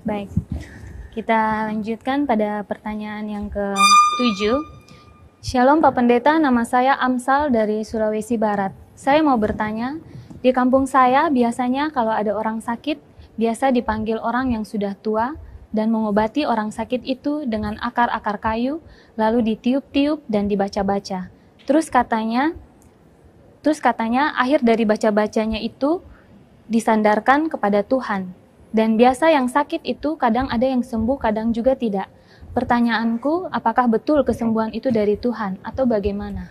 Baik, kita lanjutkan pada pertanyaan yang ke-7. Shalom Pak Pendeta, nama saya Amsal dari Sulawesi Barat. Saya mau bertanya, di kampung saya biasanya kalau ada orang sakit, biasa dipanggil orang yang sudah tua dan mengobati orang sakit itu dengan akar-akar kayu, lalu ditiup-tiup dan dibaca-baca. Terus katanya akhir dari baca-bacanya itu disandarkan kepada Tuhan. Dan biasa yang sakit itu kadang ada yang sembuh, kadang juga tidak. Pertanyaanku, apakah betul kesembuhan itu dari Tuhan atau bagaimana?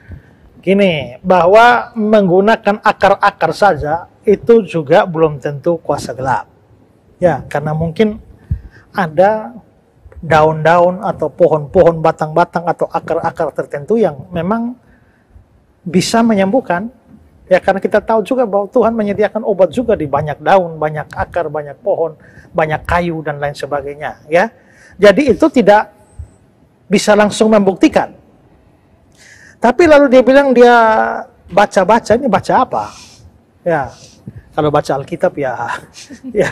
Gini, bahwa menggunakan akar-akar saja itu juga belum tentu kuasa gelap. Ya, karena mungkin ada daun-daun atau pohon-pohon, batang-batang atau akar-akar tertentu yang memang bisa menyembuhkan. Ya, karena kita tahu juga bahwa Tuhan menyediakan obat juga di banyak daun, banyak akar, banyak pohon, banyak kayu, dan lain sebagainya. Ya, jadi itu tidak bisa langsung membuktikan. Tapi lalu dia bilang dia baca-baca, ini baca apa? Ya, kalau baca Alkitab ya, ya.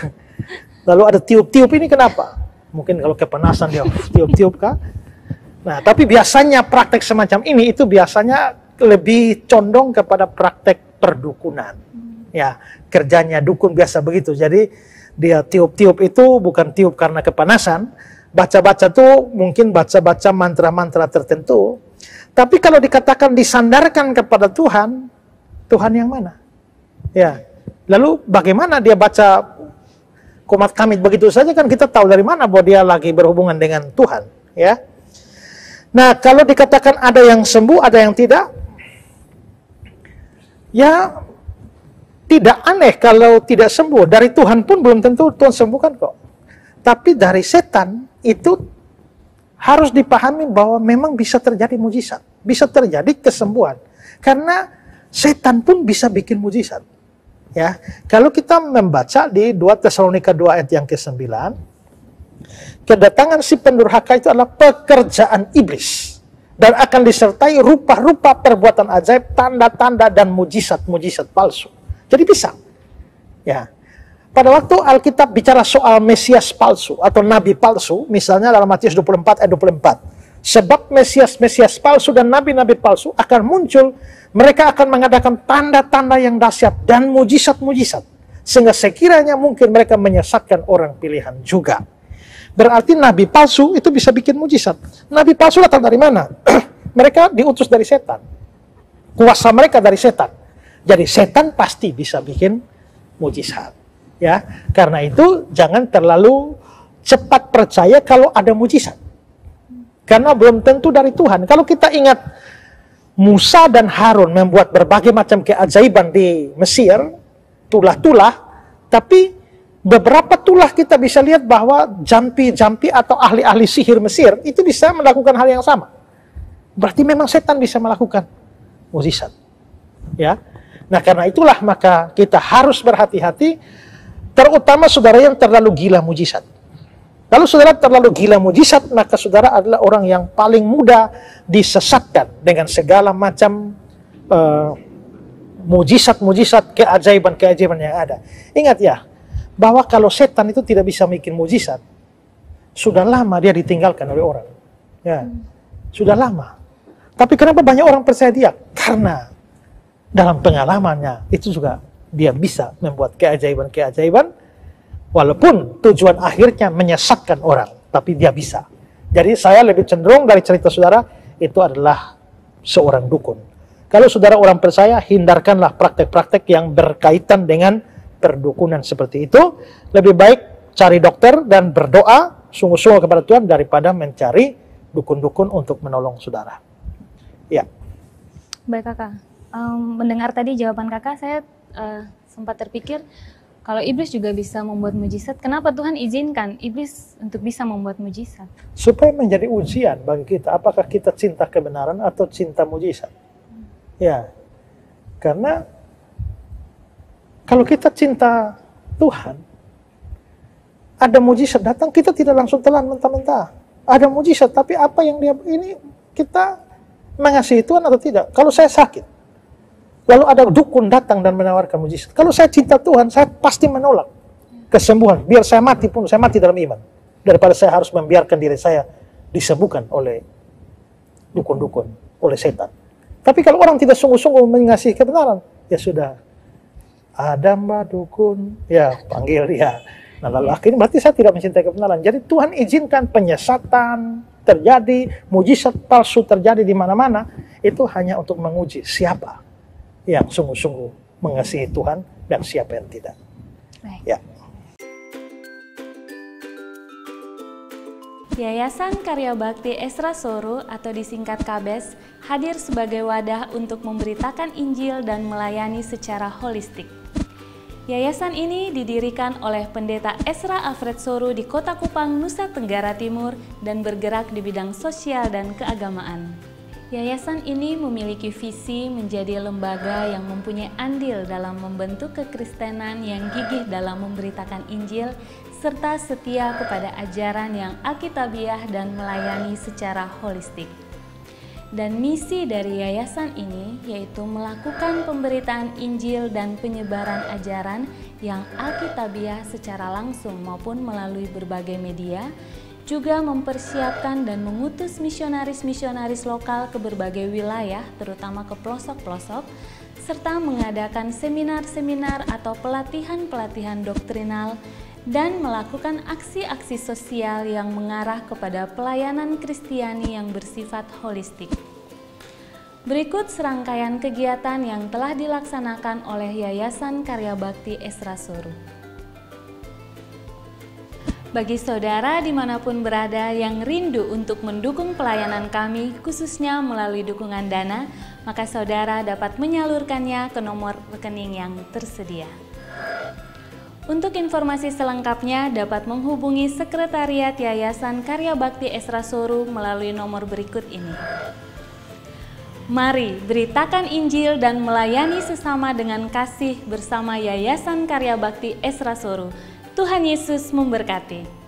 Lalu ada tiup-tiup, ini kenapa? Mungkin kalau kepanasan dia tiup-tiup kah? Nah, tapi biasanya praktek semacam ini itu biasanya lebih condong kepada praktek perdukunan. Ya, kerjanya dukun biasa begitu. Jadi dia tiup-tiup itu bukan tiup karena kepanasan, baca-baca tuh mungkin baca-baca mantra-mantra tertentu. Tapi kalau dikatakan disandarkan kepada Tuhan, Tuhan yang mana? Ya. Lalu bagaimana dia baca komat kamit begitu saja, kan kita tahu dari mana bahwa dia lagi berhubungan dengan Tuhan, ya. Nah, kalau dikatakan ada yang sembuh, ada yang tidak, ya tidak aneh kalau tidak sembuh. Dari Tuhan pun belum tentu Tuhan sembuhkan kok. Tapi dari setan itu harus dipahami bahwa memang bisa terjadi mujizat, bisa terjadi kesembuhan. Karena setan pun bisa bikin mujizat. Ya, kalau kita membaca di 2 Tesalonika 2 ayat yang ke-9, kedatangan si pendurhaka itu adalah pekerjaan iblis dan akan disertai rupa-rupa perbuatan ajaib, tanda-tanda dan mujizat-mujizat palsu. Jadi bisa. Ya. Pada waktu Alkitab bicara soal Mesias palsu atau nabi palsu, misalnya dalam Matius 24 ayat 24, sebab Mesias palsu dan nabi-nabi palsu akan muncul, mereka akan mengadakan tanda-tanda yang dahsyat dan mujizat-mujizat, sehingga sekiranya mungkin mereka menyesatkan orang pilihan juga. Berarti nabi palsu itu bisa bikin mujizat. Nabi palsu datang dari mana? Mereka diutus dari setan. Kuasa mereka dari setan. Jadi setan pasti bisa bikin mujizat. Ya, karena itu jangan terlalu cepat percaya kalau ada mujizat. Karena belum tentu dari Tuhan. Kalau kita ingat Musa dan Harun membuat berbagai macam keajaiban di Mesir, tulah-tulah, tapi beberapa tulah kita bisa lihat bahwa jampi-jampi atau ahli-ahli sihir Mesir itu bisa melakukan hal yang sama. Berarti memang setan bisa melakukan mujizat. Ya. Nah, karena itulah maka kita harus berhati-hati, terutama saudara yang terlalu gila mujizat. Kalau saudara terlalu gila mujizat, maka saudara adalah orang yang paling mudah disesatkan dengan segala macam mujizat-mujizat, keajaiban-keajaiban yang ada. Ingat ya, bahwa kalau setan itu tidak bisa bikin mujizat, sudah lama dia ditinggalkan oleh orang. Ya, sudah lama. Tapi kenapa banyak orang percaya dia? Karena dalam pengalamannya itu juga dia bisa membuat keajaiban-keajaiban, walaupun tujuan akhirnya menyesatkan orang, tapi dia bisa. Jadi saya lebih cenderung dari cerita saudara, itu adalah seorang dukun. Kalau saudara orang percaya, hindarkanlah praktek-praktek yang berkaitan dengan perdukunan seperti itu. Lebih baik cari dokter dan berdoa sungguh-sungguh kepada Tuhan daripada mencari dukun-dukun untuk menolong saudara. Ya. Baik kakak, mendengar tadi jawaban kakak, saya sempat terpikir, kalau iblis juga bisa membuat mujizat, kenapa Tuhan izinkan iblis untuk bisa membuat mujizat? Supaya menjadi ujian bagi kita, apakah kita cinta kebenaran atau cinta mujizat. Ya, karena kalau kita cinta Tuhan, ada mujizat datang, kita tidak langsung telan mentah-mentah. Ada mujizat, tapi apa yang dia ini, kita mengasihi Tuhan atau tidak? Kalau saya sakit, lalu ada dukun datang dan menawarkan mujizat, kalau saya cinta Tuhan, saya pasti menolak. kesembuhan. Biar saya mati pun, saya mati dalam iman. Daripada saya harus membiarkan diri saya disembuhkan oleh dukun-dukun, oleh setan. Tapi kalau orang tidak sungguh-sungguh mengasihi kebenaran, ya sudah. Ada mbak dukun, ya panggil dia. Nah lalu akhirnya berarti saya tidak mencintai kebenaran. Jadi Tuhan izinkan penyesatan terjadi, mujizat palsu terjadi di mana-mana. Itu hanya untuk menguji siapa yang sungguh-sungguh mengasihi Tuhan dan siapa yang tidak. Baik. Ya. Yayasan Karya Bakti Esra Soru atau disingkat KABES hadir sebagai wadah untuk memberitakan Injil dan melayani secara holistik. Yayasan ini didirikan oleh Pendeta Esra Alfred Soru di Kota Kupang, Nusa Tenggara Timur dan bergerak di bidang sosial dan keagamaan. Yayasan ini memiliki visi menjadi lembaga yang mempunyai andil dalam membentuk kekristenan yang gigih dalam memberitakan Injil serta setia kepada ajaran yang alkitabiah dan melayani secara holistik. Dan misi dari yayasan ini yaitu melakukan pemberitaan Injil dan penyebaran ajaran yang alkitabiah secara langsung maupun melalui berbagai media, juga mempersiapkan dan mengutus misionaris-misionaris lokal ke berbagai wilayah, terutama ke pelosok-pelosok, serta mengadakan seminar-seminar atau pelatihan-pelatihan doktrinal, dan melakukan aksi-aksi sosial yang mengarah kepada pelayanan Kristiani yang bersifat holistik. Berikut serangkaian kegiatan yang telah dilaksanakan oleh Yayasan Karya Bakti Esra Soru. Bagi saudara dimanapun berada yang rindu untuk mendukung pelayanan kami, khususnya melalui dukungan dana, maka saudara dapat menyalurkannya ke nomor rekening yang tersedia. Untuk informasi selengkapnya dapat menghubungi Sekretariat Yayasan Karya Bakti Esra Soru melalui nomor berikut ini. Mari beritakan Injil dan melayani sesama dengan kasih bersama Yayasan Karya Bakti Esra Soru. Tuhan Yesus memberkati.